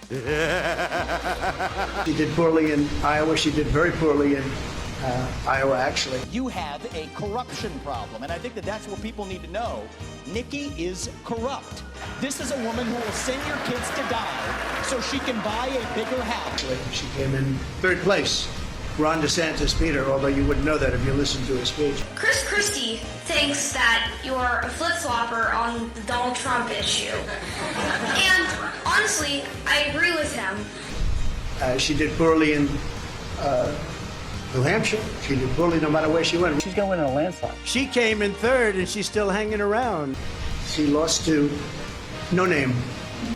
She did poorly in Iowa. She did very poorly in Iowa, actually. You have a corruption problem, and I think that that's what people need to know. Nikki is corrupt. This is a woman who will send your kids to die so she can buy a bigger house. She came in third place. Ron DeSantis beat her, although you wouldn't know that if you listened to his speech. Chris Christie thinks that you're a flip-flopper on the Donald Trump issue. And honestly, I agree with him. She did poorly in New Hampshire. She did poorly no matter where she went. She's going to win in a landslide. She came in third, and she's still hanging around. She lost to No Name.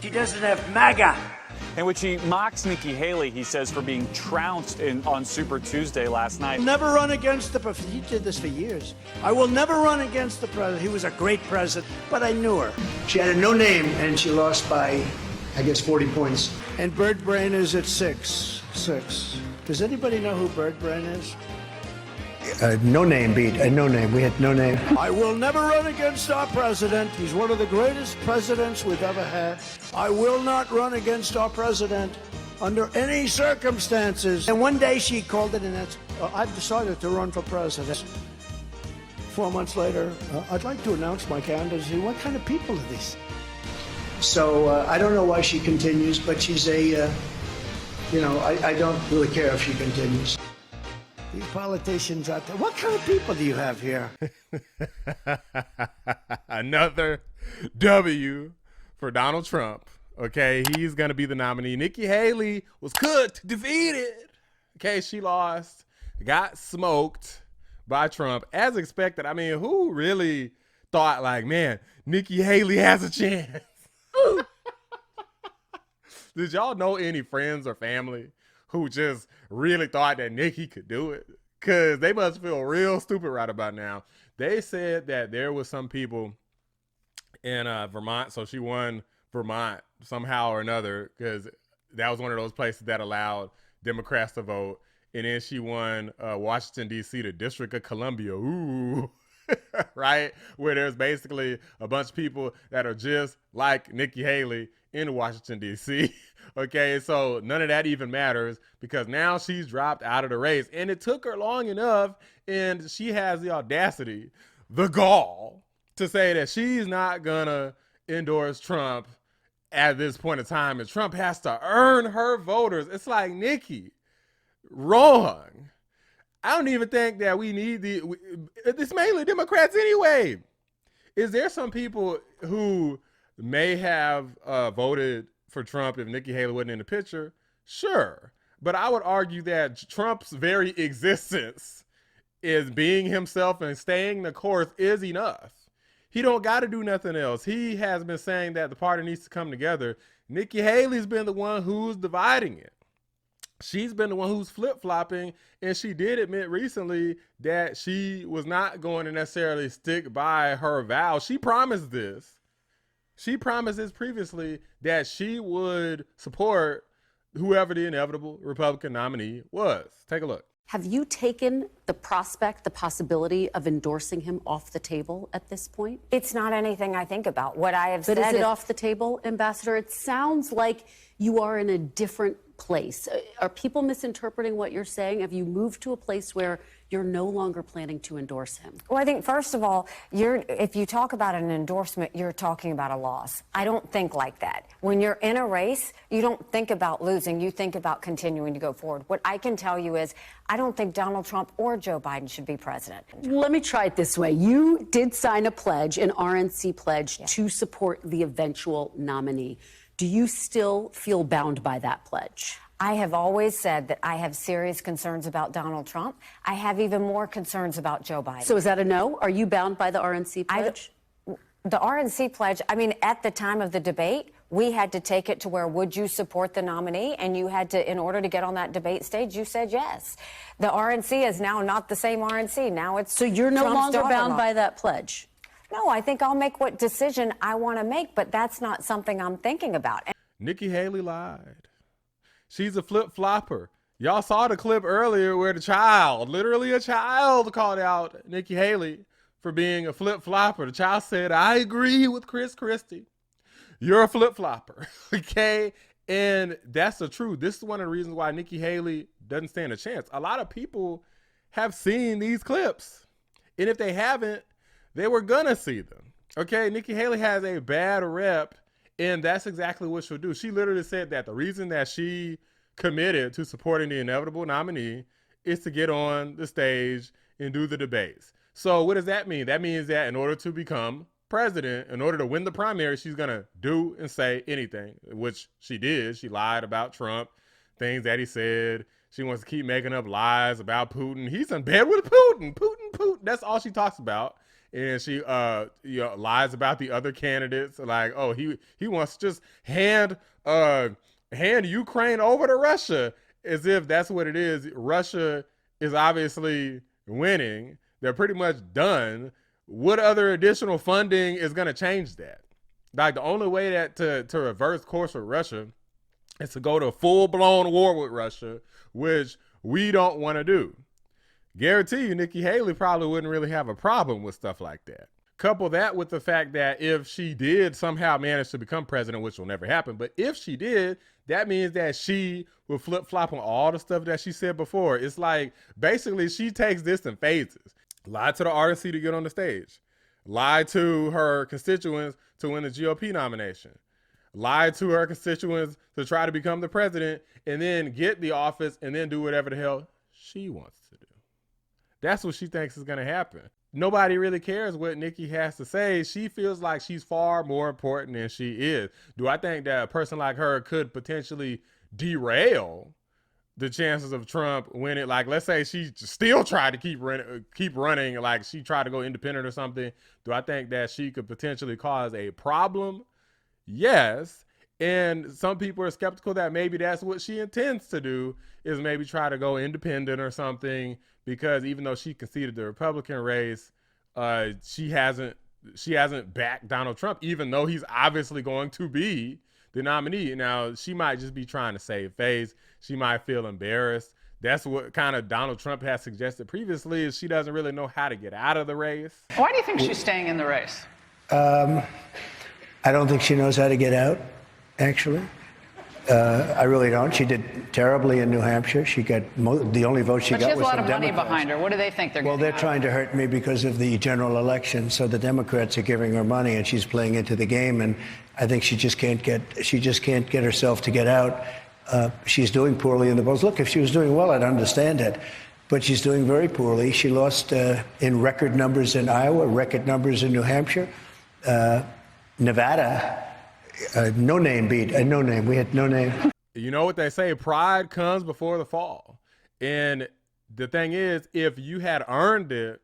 She doesn't have MAGA. In which he mocks Nikki Haley, he says, for being trounced on Super Tuesday last night. Never run against the president. He did this for years. I will never run against the president. He was a great president, but I knew her. She had a no name, and she lost by, I guess, 40 points. And Bird Brain is at 6. Does anybody know who Bird Brain is? No Name beat. No Name. We had No Name. I will never run against our president. He's one of the greatest presidents we've ever had. I will not run against our president under any circumstances. And one day she called it, and that's, I've decided to run for president. 4 months later, I'd like to announce my candidacy. What kind of people are these? So I don't know why she continues, but she's a, I don't really care if she continues. These politicians out there, what kind of people do you have here? Another W for Donald Trump. Okay, he's going to be the nominee. Nikki Haley was cooked, defeated. Okay, she lost, got smoked by Trump as expected. I mean, who really thought like, man, Nikki Haley has a chance? Did y'all know any friends or family who just really thought that Nikki could do it? Because they must feel real stupid right about now. They said that there was some people in Vermont, so she won Vermont somehow or another, because that was one of those places that allowed Democrats to vote. And then she won Washington, D.C., the District of Columbia. Ooh. Right? Where there's basically a bunch of people that are just like Nikki Haley in Washington, D.C. Okay, so none of that even matters because now she's dropped out of the race. And it took her long enough, and she has the audacity, the gall, to say that she's not going to endorse Trump at this point in time. And Trump has to earn her voters. It's like, Nikki, wrong. I don't even think that we need it's mainly Democrats anyway. Is there some people who may have voted for Trump if Nikki Haley wasn't in the picture? Sure. But I would argue that Trump's very existence is being himself and staying the course is enough. He don't got to do nothing else. He has been saying that the party needs to come together. Nikki Haley's been the one who's dividing it. She's been the one who's flip-flopping, and she did admit recently that she was not going to necessarily stick by her vow. She promised this. She promised this previously that she would support whoever the inevitable Republican nominee was. Take a look. Have you taken the prospect, the possibility of endorsing him off the table at this point? It's not anything I think about. What I have said is... But is it off the table, Ambassador? It sounds like you are in a different place. Are people misinterpreting what you're saying? Have you moved to a place where you're no longer planning to endorse him? Well, I think, first of all, if you talk about an endorsement, you're talking about a loss. I don't think like that. When you're in a race, you don't think about losing. You think about continuing to go forward. What I can tell you is I don't think Donald Trump or Joe Biden should be president. Let me try it this way. You did sign a pledge, an RNC pledge, to support the eventual nominee. Do you still feel bound by that pledge? I have always said that I have serious concerns about Donald Trump. I have even more concerns about Joe Biden. So is that a no? Are you bound by the RNC pledge? The RNC pledge, I mean, at the time of the debate, we had to take it to where would you support the nominee? And you had to, in order to get on that debate stage, you said yes. The RNC is now not the same RNC. Now it's So you're no longer bound by that pledge? No, I think I'll make what decision I want to make, but that's not something I'm thinking about. Nikki Haley lied. She's a flip-flopper. Y'all saw the clip earlier where the child, literally a child, called out Nikki Haley for being a flip-flopper. The child said, I agree with Chris Christie. You're a flip-flopper, okay? And that's the truth. This is one of the reasons why Nikki Haley doesn't stand a chance. A lot of people have seen these clips. And if they haven't, they were gonna see them. Okay, Nikki Haley has a bad rep, and that's exactly what she'll do. She literally said that the reason that she committed to supporting the inevitable nominee is to get on the stage and do the debates. So what does that mean? That means that in order to become president, in order to win the primary, she's gonna do and say anything, which she did. She lied about Trump, things that he said. She wants to keep making up lies about Putin. He's in bed with Putin. Putin. That's all she talks about. And she lies about the other candidates. Like, oh, he wants to just hand Ukraine over to Russia, as if that's what it is. Russia is obviously winning. They're pretty much done. What other additional funding is going to change that? Like, the only way that to reverse course with Russia is to go to a full-blown war with Russia, which we don't want to do. Guarantee you, Nikki Haley probably wouldn't really have a problem with stuff like that. Couple that with the fact that if she did somehow manage to become president, which will never happen, but if she did, that means that she will flip-flop on all the stuff that she said before. It's like, basically, she takes this in phases. Lied to the RNC to get on the stage. Lied to her constituents to win the GOP nomination. Lied to her constituents to try to become the president and then get the office and then do whatever the hell she wants to do. That's what she thinks is going to happen. Nobody really cares what Nikki has to say. She feels like she's far more important than she is. Do I think that a person like her could potentially derail the chances of Trump winning? Like, let's say she still tried to keep running, like she tried to go independent or something. Do I think that she could potentially cause a problem? Yes. And some people are skeptical that maybe that's what she intends to do, is maybe try to go independent or something, because even though she conceded the Republican race, she hasn't backed Donald Trump, even though he's obviously going to be the nominee. Now, she might just be trying to save face. She might feel embarrassed. That's what kind of Donald Trump has suggested previously, is she doesn't really know how to get out of the race. Why do you think she's staying in the race? I don't think she knows how to get out, actually. I really don't. She did terribly in New Hampshire. She got the only vote she got was from Democrats. But she has a lot of money behind her. What do they think they're getting? Well, they're trying to hurt me because of the general election. So the Democrats are giving her money, and she's playing into the game. And I think she just can't get herself to get out. She's doing poorly in the polls. Look, if she was doing well, I'd understand it. But she's doing very poorly. She lost in record numbers in Iowa, record numbers in New Hampshire. Nevada, no name beat. No name. We had no name. You know what they say? Pride comes before the fall. And the thing is, if you had earned it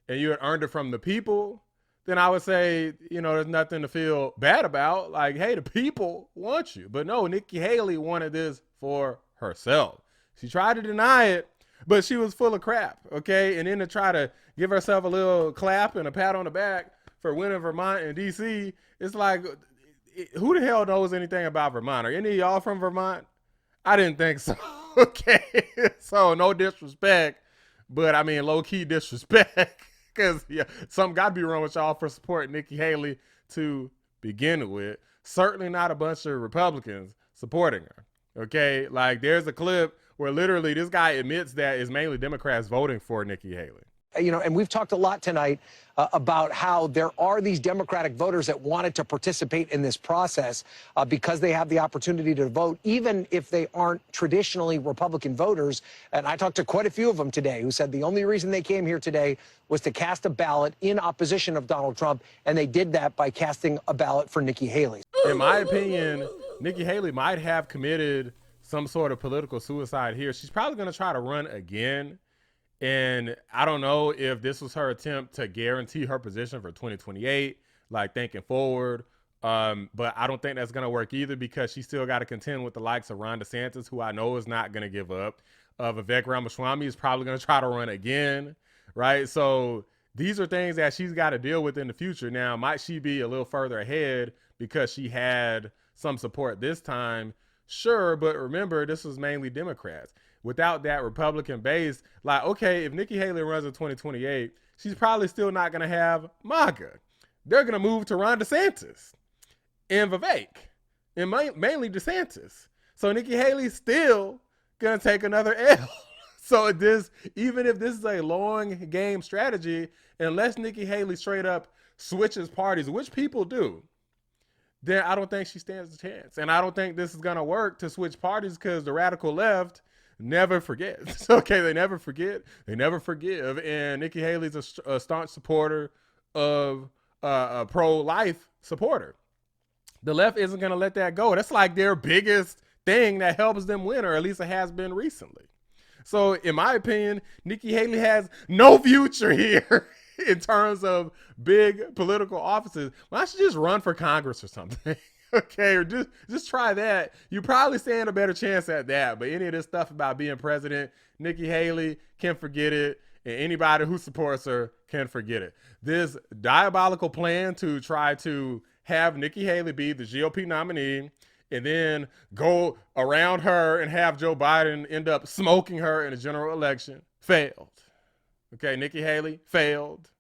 and you had earned it from the people, then I would say, there's nothing to feel bad about. Like, hey, the people want you. But no, Nikki Haley wanted this for herself. She tried to deny it, but she was full of crap, okay? And then to try to give herself a little clap and a pat on the back for winning Vermont and D.C., it's like, who the hell knows anything about Vermont? Are any of y'all from Vermont? I didn't think so. Okay. So no disrespect, but I mean, low key disrespect, because something got to be wrong with y'all for supporting Nikki Haley to begin with. Certainly not a bunch of Republicans supporting her. Okay. Like, there's a clip where literally this guy admits that it's mainly Democrats voting for Nikki Haley. And we've talked a lot tonight about how there are these Democratic voters that wanted to participate in this process because they have the opportunity to vote, even if they aren't traditionally Republican voters. And I talked to quite a few of them today who said the only reason they came here today was to cast a ballot in opposition of Donald Trump, and they did that by casting a ballot for Nikki Haley. In my opinion, Nikki Haley might have committed some sort of political suicide here. She's probably going to try to run again. And I don't know if this was her attempt to guarantee her position for 2028, like thinking forward. But I don't think that's going to work either, because she still got to contend with the likes of Ron DeSantis, who I know is not going to give up. Vivek Ramaswamy is probably going to try to run again, right? So these are things that she's got to deal with in the future. Now, might she be a little further ahead because she had some support this time? Sure, but remember, this was mainly Democrats. Without that Republican base, like, okay, if Nikki Haley runs in 2028, she's probably still not going to have MAGA. They're going to move to Ron DeSantis and Vivek and mainly DeSantis. So Nikki Haley's still gonna take another L. So even if this is a long game strategy, unless Nikki Haley straight up switches parties, which people do, then I don't think she stands a chance. And I don't think this is gonna work to switch parties because the radical left never forgets. Okay, they never forget, they never forgive. And Nikki Haley's a staunch supporter of a pro-life supporter. The left isn't gonna let that go. That's like their biggest thing that helps them win, or at least it has been recently. So in my opinion, Nikki Haley has no future here in terms of big political offices. Why don't you just run for Congress or something? Okay, or just try that. You probably stand a better chance at that. But any of this stuff about being president, Nikki Haley can forget it, and anybody who supports her can forget it. This diabolical plan to try to have Nikki Haley be the GOP nominee and then go around her and have Joe Biden end up smoking her in a general election failed. Okay, Nikki Haley failed.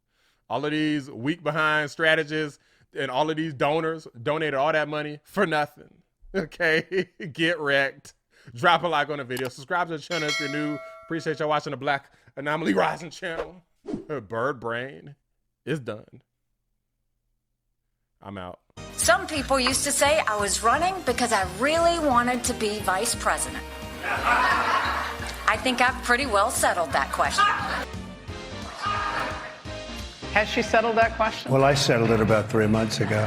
All of these weak behind strategists and all of these donors donated all that money for nothing. Okay, get wrecked. Drop a like on the video. Subscribe to the channel if you're new. Appreciate y'all watching the Black Anomaly Rising channel. Bird brain is done. I'm out. Some people used to say I was running because I really wanted to be vice president. I think I've pretty well settled that question. Has she settled that question? Well, I settled it about 3 months ago.